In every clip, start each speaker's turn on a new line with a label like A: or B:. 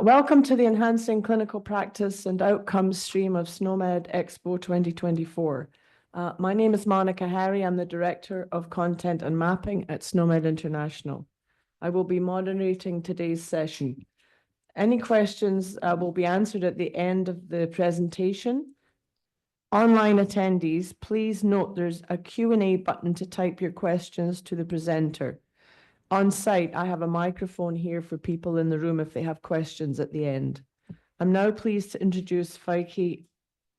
A: Welcome to the Enhancing Clinical Practice and Outcomes stream of SNOMED Expo 2024. My name is Monica Harry. I'm the Director of Content and Mapping at SNOMED International. I will be moderating today's session. Any questions will be answered at the end of the presentation. Online attendees, please note there's a Q&A button to type your questions to the presenter. On site, I have a microphone here for people in the room if they have questions at the end. I'm now pleased to introduce Feikje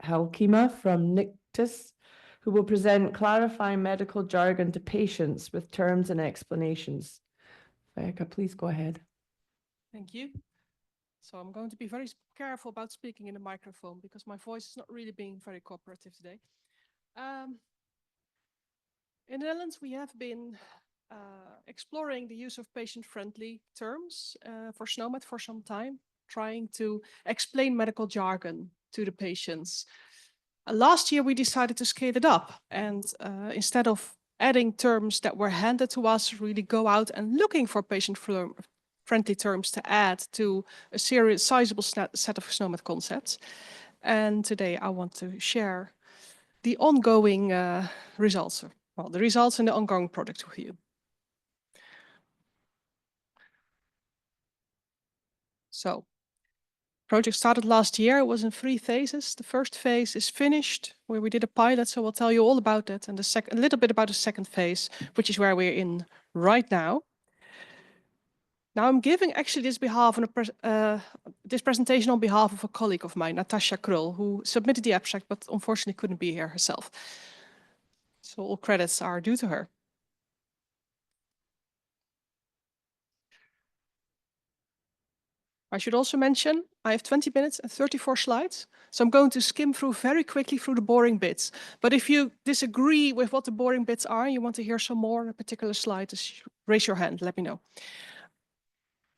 A: Hielkema from NICTIS, who will present clarifying medical jargon to patients with terms and explanations. Feikje, please go ahead.
B: Thank you. So I'm going to be very careful about speaking in the microphone because my voice is not really being very cooperative today. In the Netherlands, we have been exploring the use of patient-friendly terms for SNOMED for some time, trying to explain medical jargon to the patients. Last year, we decided to scale it up and instead of adding terms that were handed to us, really go out and looking for patient-friendly terms to add to a sizable set of SNOMED concepts. And today I want to share the ongoing results, well, the results in the ongoing project with you. So, project started last year. It was in 3 phases. The first phase is finished, where we did a pilot, so we'll tell you all about that, and a little bit about the second phase, which is where we're in right now. Now I'm giving actually this presentation on behalf of a colleague of mine, Natasha Krul, who submitted the abstract, but unfortunately couldn't be here herself. So all credits are due to her. I should also mention, I have 20 minutes and 34 slides, so I'm going to skim through very quickly through the boring bits. But if you disagree with what the boring bits are, you want to hear some more on a particular slide, just raise your hand, let me know.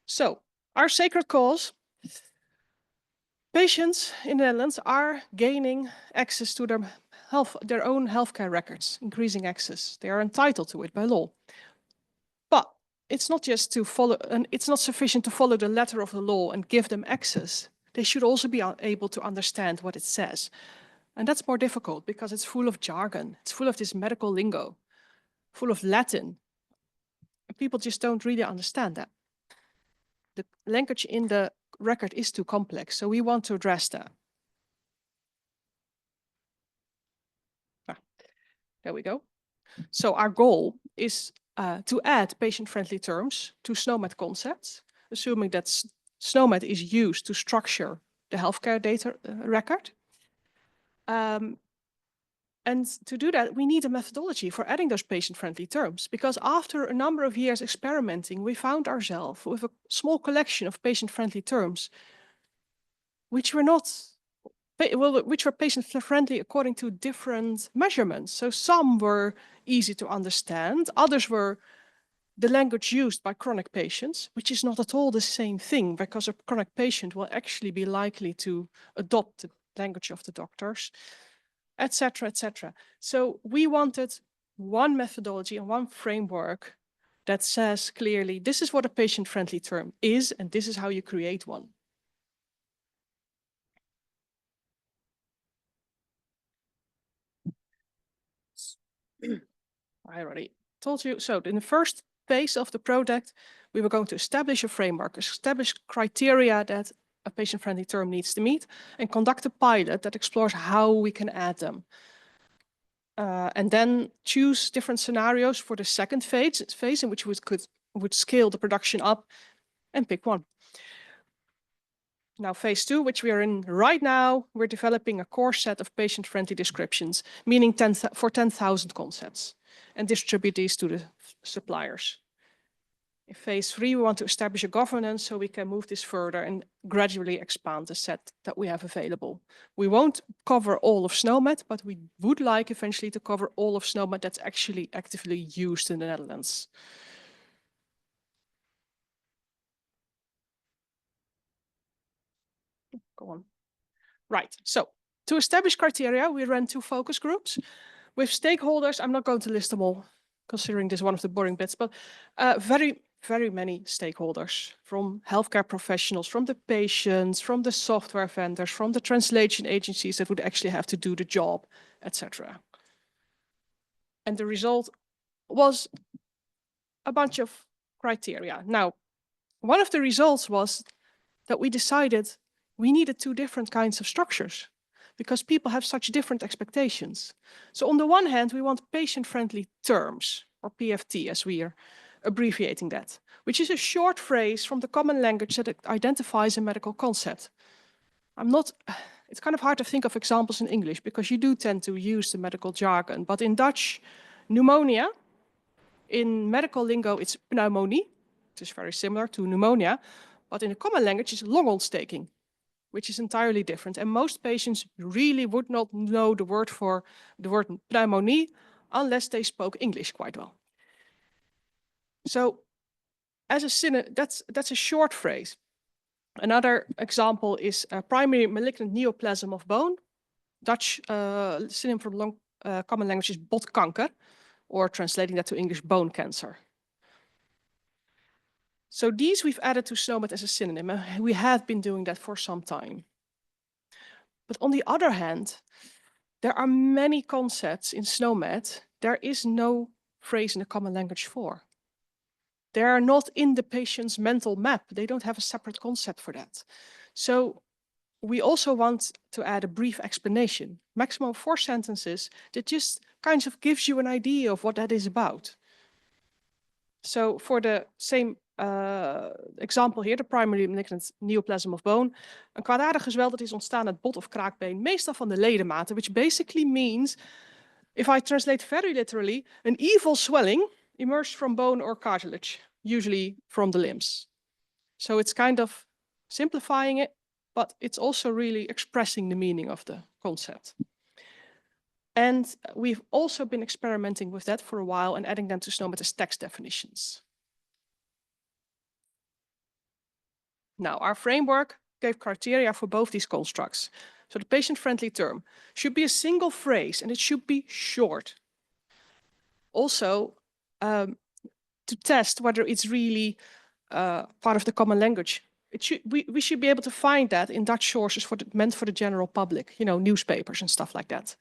B: So, our sacred cause. Patients in the Netherlands are gaining access to their own healthcare records, increasing access. They are entitled to it by law. But it's not just to follow, and it's not sufficient to follow the letter of the law and give them access. They should also be able to understand what it says. And that's more difficult because it's full of jargon. It's full of this medical lingo, full of Latin. And people just don't really understand that. The language in the record is too complex, so we want to address that. There we go. So our goal is to add patient-friendly terms to SNOMED concepts, assuming that SNOMED is used to structure the healthcare data record. And to do that, we need a methodology for adding those patient-friendly terms, because after a number of years experimenting, we found ourselves with a small collection of patient-friendly terms, which were patient-friendly according to different measurements. So some were easy to understand, others were the language used by chronic patients, which is not at all the same thing, because a chronic patient will actually be likely to adopt the language of the doctors, etc., etc. So we wanted one methodology and one framework that says clearly, this is what a patient-friendly term is, and this is how you create one. I already told you. So in the first phase of the project, we were going to establish a framework, establish criteria that a patient-friendly term needs to meet, and conduct a pilot that explores how we can add them. And then choose different scenarios for the second phase in which we would scale the production up and pick one. Now, phase 2, which we are in right now, we're developing a core set of patient-friendly descriptions, meaning for 10,000 concepts, and distribute these to the suppliers. In phase 3, we want to establish a governance so we can move this further and gradually expand the set that we have available. We won't cover all of SNOMED, but we would like eventually to cover all of SNOMED that's actually actively used in the Netherlands. Go on. Right, so to establish criteria, we ran 2 focus groups with stakeholders. I'm not going to list them all, considering this is one of the boring bits, but very very many stakeholders, from healthcare professionals, from the patients, from the software vendors, from the translation agencies that would actually have to do the job, etc. And the result was a bunch of criteria. Now, one of the results was that we decided we needed two different kinds of structures because people have such different expectations. So on the one hand, we want patient-friendly terms, or PFT as we are abbreviating that, which is a short phrase from the common language that identifies a medical concept. It's kind of hard to think of examples in English because you do tend to use the medical jargon, but in Dutch, pneumonia, in medical lingo, it's pneumonie, which is very similar to pneumonia, but in the common language, it's longontsteking, which is entirely different. And most patients really would not know the word pneumonie unless they spoke English quite well. So as that's a short phrase. Another example is primary malignant neoplasm of bone. Dutch synonym for common language is botkanker, or translating that to English, bone cancer. So these we've added to SNOMED as a synonym. We have been doing that for some time. But on the other hand, there are many concepts in SNOMED there is no phrase in the common language for. They are not in the patient's mental map. They don't have a separate concept for that. So we also want to add a brief explanation, maximum 4 sentences, that just kind of gives you an idea of what that is about. So for the same example here, the primary malignant neoplasm of bone, een kwaadaardig gezwel dat is ontstaan uit bot of kraakbeen, meestal van de ledematen, which basically means, if I translate very literally, an evil swelling emerged from bone or cartilage, usually from the limbs. So it's kind of simplifying it, but it's also really expressing the meaning of the concept. And we've also been experimenting with that for a while and adding them to SNOMED as text definitions. Now, our framework gave criteria for both these constructs. So the patient-friendly term should be a single phrase and it should be short. Also, to test whether it's really part of the common language. We should be able to find that in Dutch sources meant for the general public, you know, newspapers and stuff like that.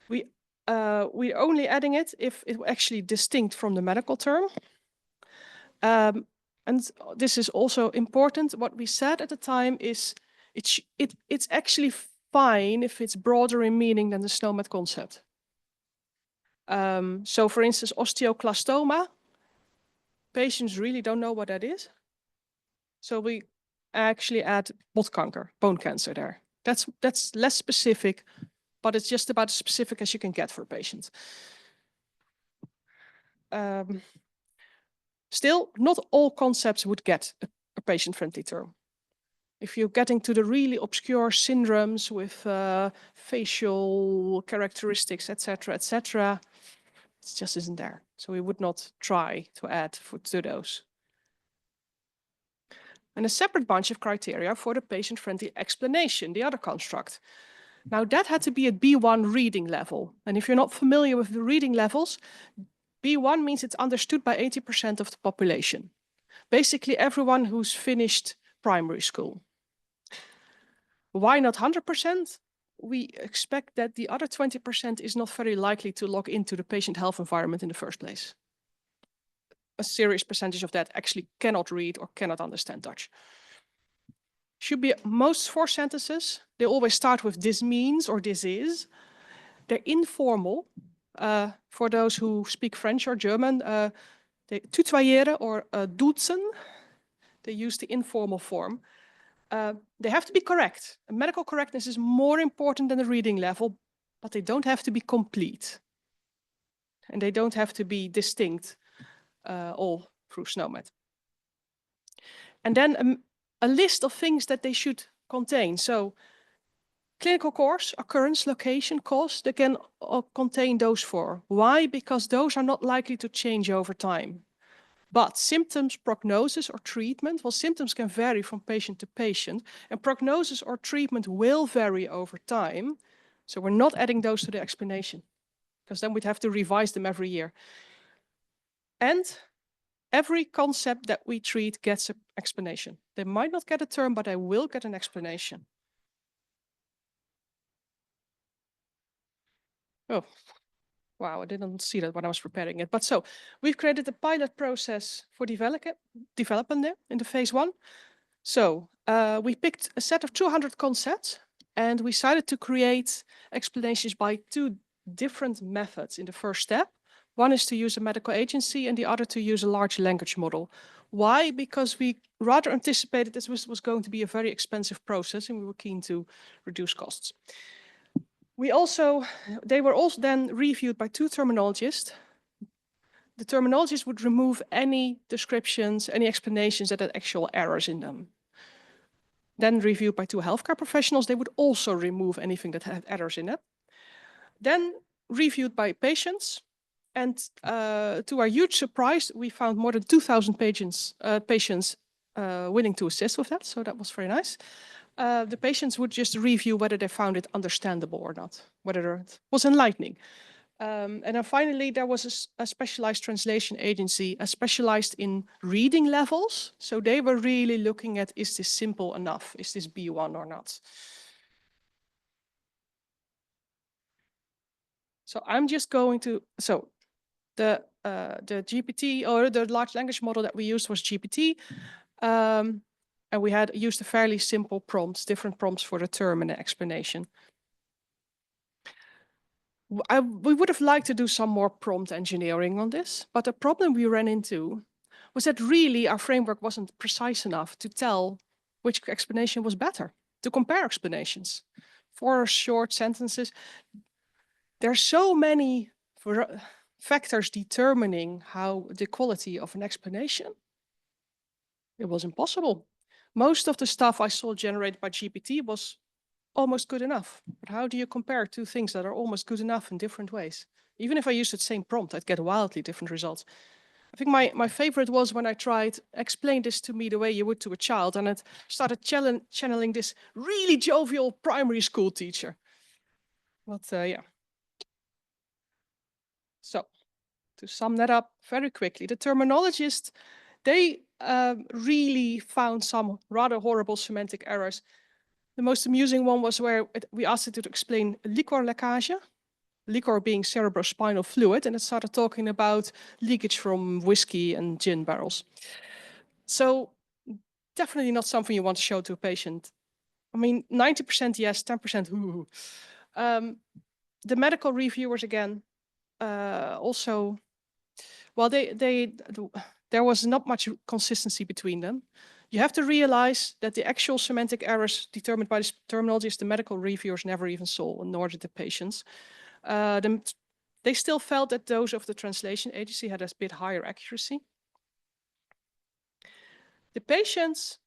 B: We're only adding it if it's actually distinct from the medical term. And this is also important. What we said at the time is it's actually fine if it's broader in meaning than the SNOMED concept. So for instance, osteoclastoma, patients really don't know what that is. So we actually add botkanker, bone cancer there. That's less specific, but it's just about as specific as you can get for a patient. Still, not all concepts would get a patient-friendly term. If you're getting to the really obscure syndromes with facial characteristics, etc., etc., it just isn't there. So we would not try to add to those. And a separate bunch of criteria for the patient-friendly explanation, the other construct. Now that had to be at B1 reading level. And if you're not familiar with the reading levels, B1 means it's understood by 80% of the population. Basically everyone who's finished primary school. Why not 100%? We expect that the other 20% is not very likely to log into the patient health environment in the first place. A serious percentage of that actually cannot read or cannot understand Dutch. Should be most 4 sentences. They always start with this means or this is. They're informal. For those who speak French or German, they tutoyeren or duzen. They use the informal form. They have to be correct. Medical correctness is more important than the reading level, but they don't have to be complete. And they don't have to be distinct all through SNOMED. And then a list of things that they should contain. So clinical course, occurrence, location, cause, they can contain those 4. Why? Because those are not likely to change over time. But symptoms, prognosis, or treatment, well, symptoms can vary from patient to patient, and prognosis or treatment will vary over time. So we're not adding those to the explanation, because then we'd have to revise them every year. And every concept that we treat gets an explanation. They might not get a term, but they will get an explanation. Oh, wow, I didn't see that when I was preparing it. But so we've created a pilot process for development there in the phase 1. So we picked a set of 200 concepts and we decided to create explanations by 2 different methods in the first step. One is to use a medical agency and the other to use a large language model. Why? Because we rather anticipated this was going to be a very expensive process and we were keen to reduce costs. They were also then reviewed by 2 terminologists. The terminologists would remove any descriptions, any explanations that had actual errors in them. Then reviewed by 2 healthcare professionals, they would also remove anything that had errors in it. Then reviewed by patients, and to our huge surprise, we found more than 2,000 patients willing to assist with that, so that was very nice. The patients would just review whether they found it understandable or not, whether it was enlightening. And then finally, there was a specialized translation agency, specialized in reading levels. So they were really looking at, is this simple enough? Is this B1 or not? So I'm just going to, so the GPT or the large language model that we used was GPT. And we had used a fairly simple prompts, different prompts for the term and the explanation. We would have liked to do some more prompt engineering on this, but the problem we ran into was that really our framework wasn't precise enough to tell which explanation was better, to compare explanations. For short sentences, there are so many factors determining how the quality of an explanation. It was impossible. Most of the stuff I saw generated by GPT was almost good enough. But how do you compare 2 things that are almost good enough in different ways? Even if I used the same prompt, I'd get wildly different results. I think my favorite was when I tried, explain this to me the way you would to a child, and it started channeling this really jovial primary school teacher. But yeah. So to sum that up very quickly, the terminologists, they really found some rather horrible semantic errors. The most amusing one was where we asked it to explain liquor leakage, liquor being cerebrospinal fluid, and it started talking about leakage from whiskey and gin barrels. So definitely not something you want to show to a patient. I mean, 90% yes, 10% ooh. The medical reviewers again, also, well, there was not much consistency between them. You have to realize that the actual semantic errors determined by the terminologists, the medical reviewers never even saw, nor did the patients. They still felt that those of the translation agency had a bit higher accuracy. The patients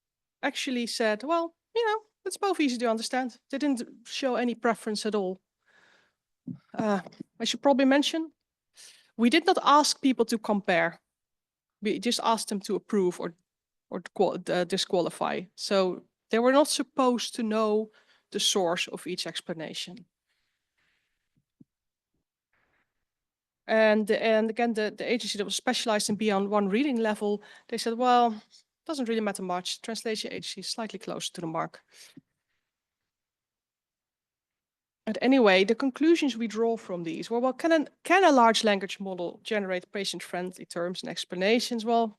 B: actually said, well, you know, it's both easy to understand. They didn't show any preference at all. I should probably mention, we did not ask people to compare. We just asked them to approve or disqualify. So they were not supposed to know the source of each explanation. And again, the agency that was specialized in B1 reading level, they said, well, it doesn't really matter much. Translation agency is slightly closer to the mark. And anyway, the conclusions we draw from these were, well, can a large language model generate patient-friendly terms and explanations? Well,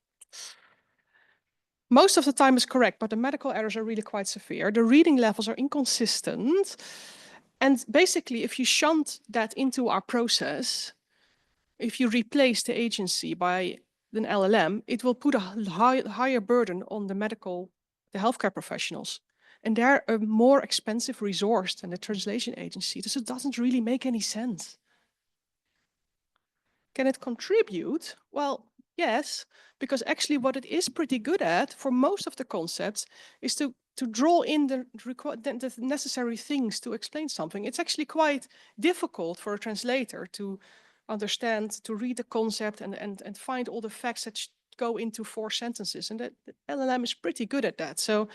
B: most of the time is correct, but the medical errors are really quite severe. The reading levels are inconsistent. And basically, if you shunt that into our process, if you replace the agency by an LLM, it will put a higher burden on the healthcare professionals. And they're a more expensive resource than the translation agency. So it doesn't really make any sense. Can it contribute? Well, yes, because actually what it is pretty good at for most of the concepts is to draw in the necessary things to explain something. It's actually quite difficult for a translator to understand, to read the concept and find all the facts that go into 4 sentences. And the LLM is pretty good at that. So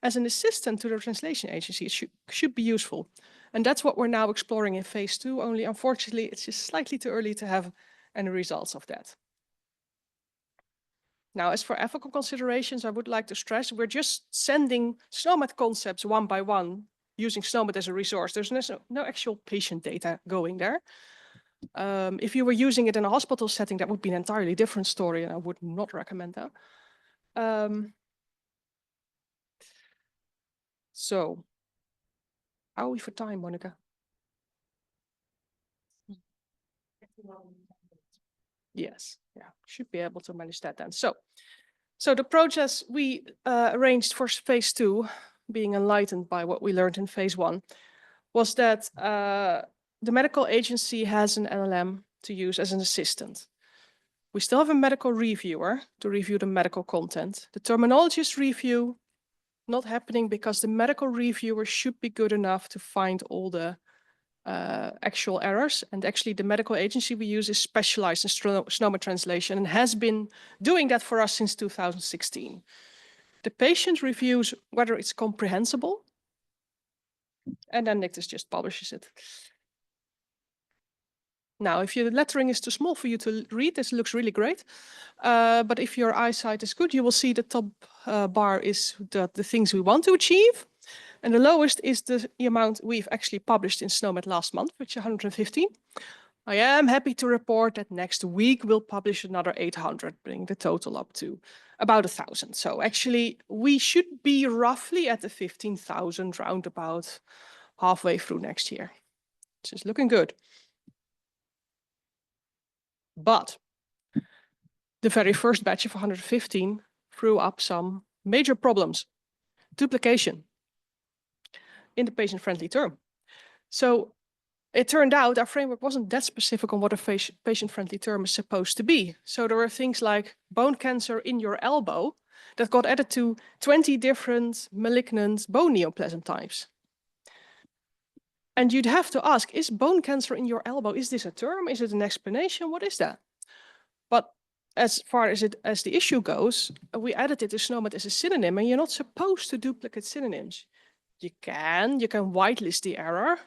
B: as an assistant to the translation agency, it should be useful. And that's what we're now exploring in phase 2, only unfortunately, it's just slightly too early to have any results of that. Now, as for ethical considerations, I would like to stress we're just sending SNOMED-concepts one by one using SNOMED as a resource. There's no actual patient data going there. If you were using it in a hospital setting, that would be an entirely different story, and I would not recommend that. So, how are we for time, Monica? Yes, yeah, should be able to manage that then. So the process we arranged for phase 2, being enlightened by what we learned in phase 1, was that the medical agency has an LLM to use as an assistant. We still have a medical reviewer to review the medical content. The terminologist review, not happening because the medical reviewer should be good enough to find all the actual errors. And actually the medical agency we use is specialized in SNOMED translation and has been doing that for us since 2016. The patient reviews whether it's comprehensible, and then Nictus just publishes it. Now, if your lettering is too small for you to read, this looks really great. But if your eyesight is good, you will see the top bar is the things we want to achieve. And the lowest is the amount we've actually published in SNOMED last month, which is 115. I am happy to report that next week we'll publish another 800, bringing the total up to about 1,000. So actually, we should be roughly at the 15,000 roundabout halfway through next year. This is looking good. But the very first batch of 115 threw up some major problems. Duplication in the patient-friendly term. So it turned out our framework wasn't that specific on what a patient-friendly term is supposed to be. So there were things like bone cancer in your elbow that got added to 20 different malignant bone neoplasm types. And you'd have to ask, is bone cancer in your elbow, is this a term? Is it an explanation? What is that? But as far as the issue goes, we added it to SNOMED as a synonym, and you're not supposed to duplicate synonyms. You can whitelist the error,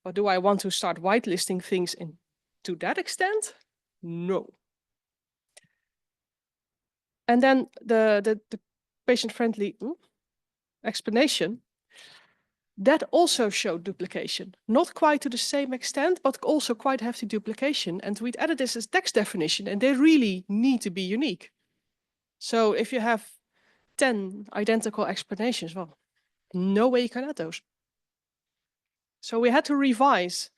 B: but do I want to start whitelisting things to that extent? No. And then the patient-friendly explanation, that also showed duplication. Not quite to the same extent, but also quite hefty duplication. And we'd added this as text definition, and they really need to be unique. So if you have 10 identical explanations, well, no way you can add those. So we had to revise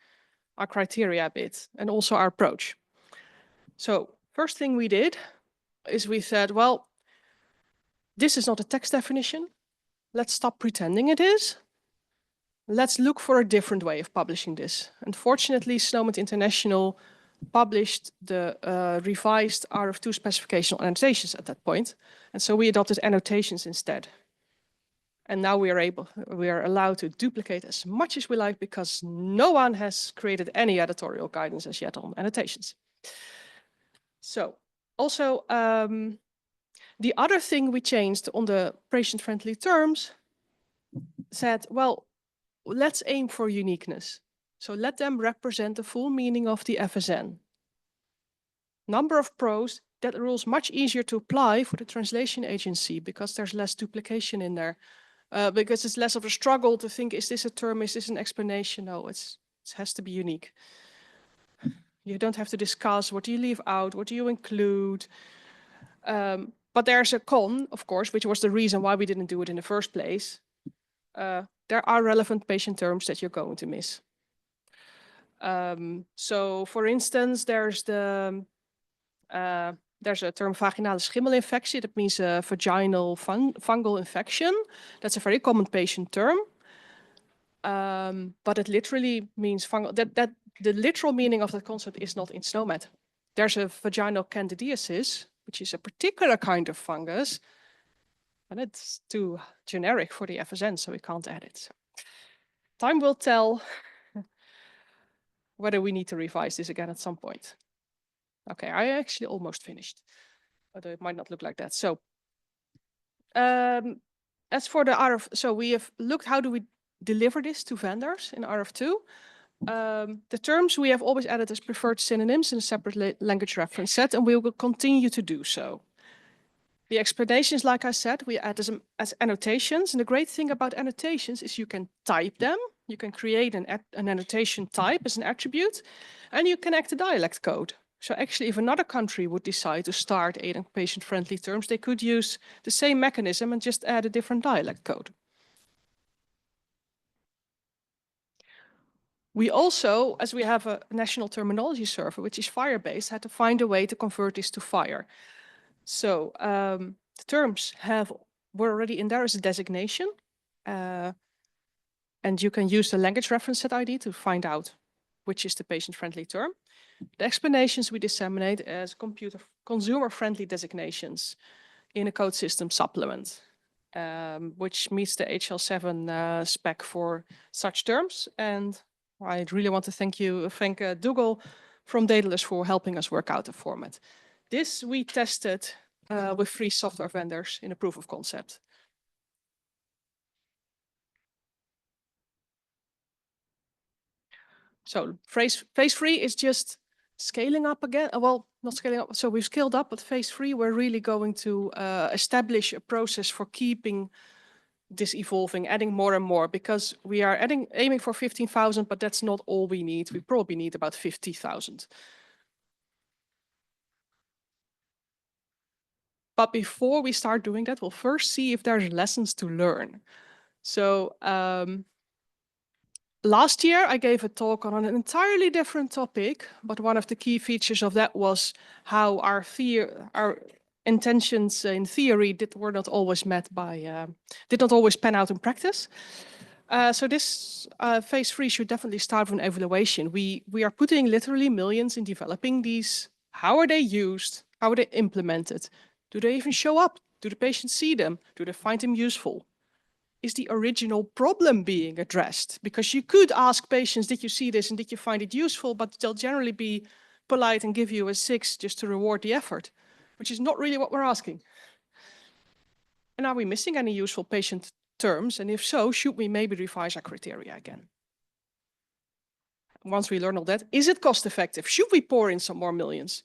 B: our criteria a bit and also our approach. So first thing we did is we said, well, this is not a text definition. Let's stop pretending it is. Let's look for a different way of publishing this. Unfortunately, SNOMED International published the revised RF2 specification on annotations at that point. And so we adopted annotations instead. And now we are allowed to duplicate as much as we like because no one has created any editorial guidance as yet on annotations. So also, the other thing we changed on the patient-friendly terms said, well, let's aim for uniqueness. So let them represent the full meaning of the FSN. Number of pros, that rule is much easier to apply for the translation agency because there's less duplication in there. Because it's less of a struggle to think, is this a term, is this an explanation? No, it has to be unique. You don't have to discuss what do you leave out, what do you include. But there's a con, of course, which was the reason why we didn't do it in the first place. There are relevant patient terms that you're going to miss. So for instance, there's a term vaginale schimmelinfectie. That means a vaginal fungal infection. That's a very common patient term. But it literally means fungal. The literal meaning of that concept is not in SNOMED. There's a vaginal candidiasis, which is a particular kind of fungus. And it's too generic for the FSN, so we can't add it. Time will tell whether we need to revise this again at some point. Okay, I actually almost finished, although it might not look like that. So as for the RF, so we have looked how do we deliver this to vendors in RF2. The terms we have always added as preferred synonyms in a separate language reference set, and we will continue to do so. The explanations, like I said, we add as annotations. And the great thing about annotations is you can type them. You can create an annotation type as an attribute, and you connect a dialect code. So actually, if another country would decide to start aiding patient-friendly terms, they could use the same mechanism and just add a different dialect code. We also, as we have a national terminology server, which is Fire-based, had to find a way to convert this to Fire. So the terms were already in there as a designation. And you can use the language reference set ID to find out which is the patient-friendly term. The explanations we disseminate as consumer-friendly designations in a code system supplement, which meets the HL7 spec for such terms. And I really want to thank Dougal from Daedalus for helping us work out the format. This we tested with 3 software vendors in a proof of concept. So phase 3 is just scaling up again. Well, not scaling up. So we've scaled up, but phase 3, we're really going to establish a process for keeping this evolving, adding more and more, because we are aiming for 15,000, but that's not all we need. We probably need about 50,000. But before we start doing that, we'll first see if there's lessons to learn. So last year, I gave a talk on an entirely different topic, but one of the key features of that was how our intentions in theory were not always met by, did not always pan out in practice. So this phase 3 should definitely start with an evaluation. We are putting literally millions in developing these. How are they used? How are they implemented? Do they even show up? Do the patients see them? Do they find them useful? Is the original problem being addressed? Because you could ask patients, did you see this and did you find it useful? But they'll generally be polite and give you a 6 just to reward the effort, which is not really what we're asking. And are we missing any useful patient terms? And if so, should we maybe revise our criteria again? Once we learn all that, is it cost effective? Should we pour in some more millions?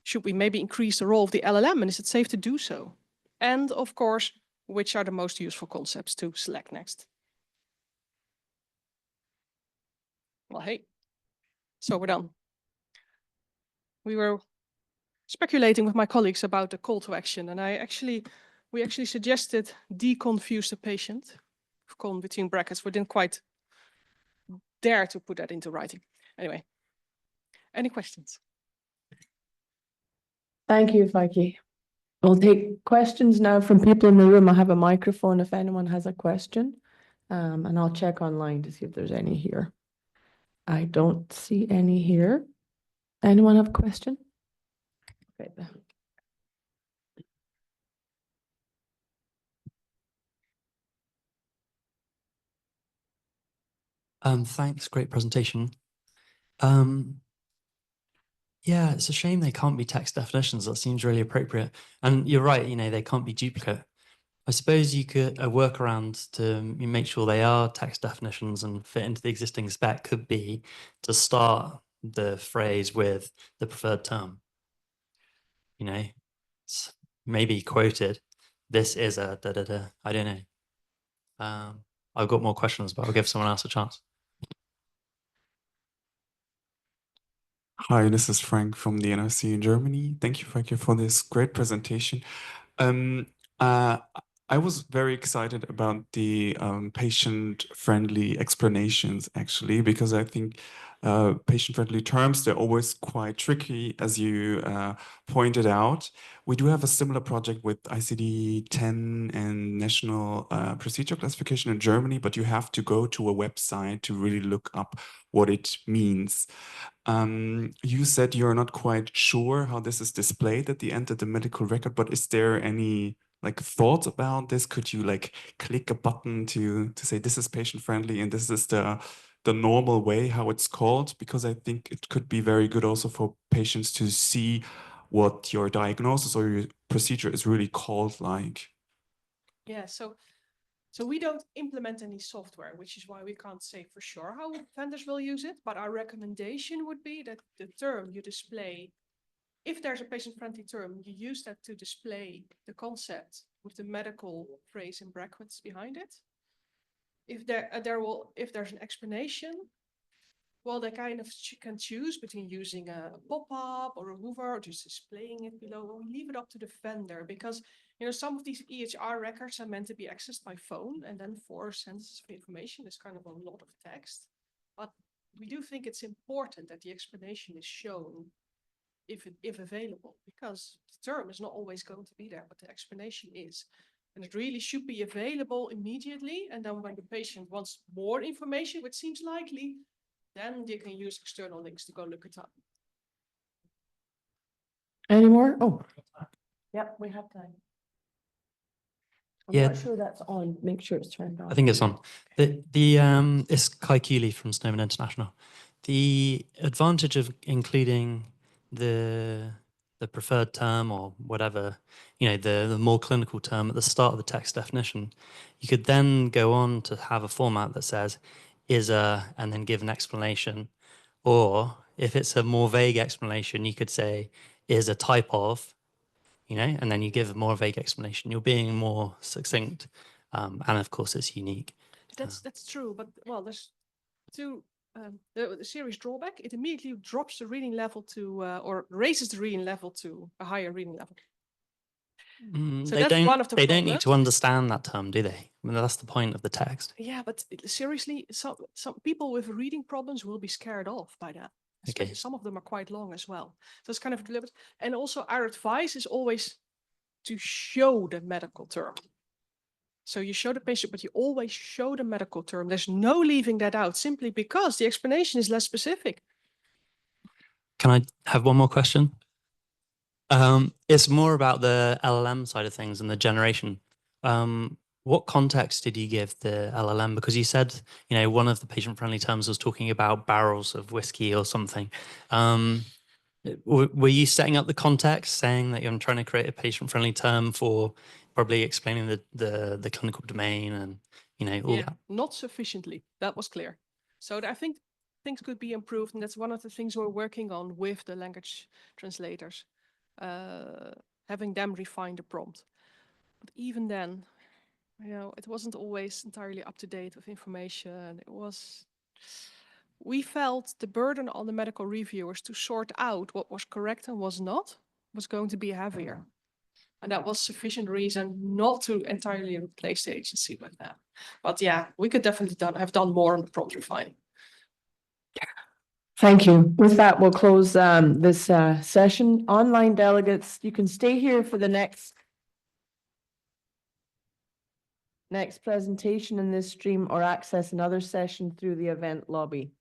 B: Should we maybe increase the role of the LLM, and is it safe to do so? And of course, which are the most useful concepts to select next? Well, hey, so we're done. We were speculating with my colleagues about the call to action, and we actually suggested deconfuse the patient, con between brackets. We didn't quite dare to put that into writing. Anyway, any questions?
A: Thank you, Feikje. We'll take questions now from people in the room. I have a microphone if anyone has a question, and I'll check online to see if there's any here. I don't see any here. Anyone have a question? Right there.
C: Thanks, great presentation. Yeah, it's a shame they can't be text definitions. That seems really appropriate. And you're right, you know, they can't be duplicate. I suppose you could, a workaround to make sure they are text definitions and fit into the existing spec could be to start the phrase with the preferred term. You know, it's maybe quoted, this is a da-da-da, I don't know. I've got more questions, but I'll give someone else a chance.
D: Hi, this is Frank from the NRC in Germany. Thank you, Feikje, for this great presentation. I was very excited about the patient-friendly explanations, actually, because I think patient-friendly terms, they're always quite tricky, as you pointed out. We do have a similar project with ICD-10 and National Procedure Classification in Germany, but you have to go to a website to really look up what it means. You said you're not quite sure how this is displayed at the end of the medical record, but is there any like thoughts about this? Could you like click a button to say this is patient friendly and this is the normal way how it's called? Because I think it could be very good also for patients to see what your diagnosis or your procedure is really called like.
B: Yeah, so we don't implement any software, which is why we can't say for sure how vendors will use it. But our recommendation would be that the term you display if there's a patient-friendly term, you use that to display the concept with the medical phrase in brackets behind it. If there's an explanation, well, they kind of can choose between using a pop-up or a hoover or just displaying it below. Well, we leave it up to the vendor because, you know, some of these EHR records are meant to be accessed by phone, and then 4 sentences of information is kind of a lot of text. But we do think it's important that the explanation is shown if available, because the term is not always going to be there, but the explanation is. And it really should be available immediately. And then when the patient wants more information, which seems likely, then you can use external links to go look it up.
A: Any more? Oh, yep, we have time. I'm
C: Yeah.
A: not sure that's on. Make sure it's turned on.
C: I think it's on. It's Feikje Hielkema from SNOMED International. The advantage of including the preferred term or whatever, you know, the more clinical term at the start of the text definition, you could then go on to have a format that says is a, and then give an explanation. Or if it's a more vague explanation, you could say is a type of, you know, and then you give a more vague explanation. You're being more succinct. And of course it's unique.
B: That's true, but well, there's two, the serious drawback. It immediately drops the reading level to, or raises the reading level to a higher reading level. So that's one of the
C: They don't need to
B: problems.
C: understand that term, do they? I mean, that's the point of the text.
B: Yeah, but seriously, some people with reading problems will be scared off by that. Especially
C: Okay.
B: some of them are quite long as well. So it's kind of deliberate. And also our advice is always to show the medical term. So you show the patient, but you always show the medical term. There's no leaving that out simply because the explanation is less specific.
C: Can I have one more question? It's more about the LLM side of things and the generation. What context did you give the LLM? Because you said, you know, one of the patient-friendly terms was talking about barrels of whiskey or something. Were you setting up the context, saying that you're trying to create a patient-friendly term for probably explaining the clinical domain and, you know, all that?
B: Not sufficiently. That was clear. So I think things could be improved, and that's one of the things we're working on with the language translators, having them refine the prompt. But even then, you know, it wasn't always entirely up to date with information. We felt the burden on the medical reviewers to sort out what was correct and was not was going to be heavier. And that was sufficient reason not to entirely replace the agency with that. But yeah, we could definitely have done more on the prompt refining.
A: Thank you. With that, we'll close this session. Online delegates, you can stay here for the next presentation in this stream or access another session through the event lobby.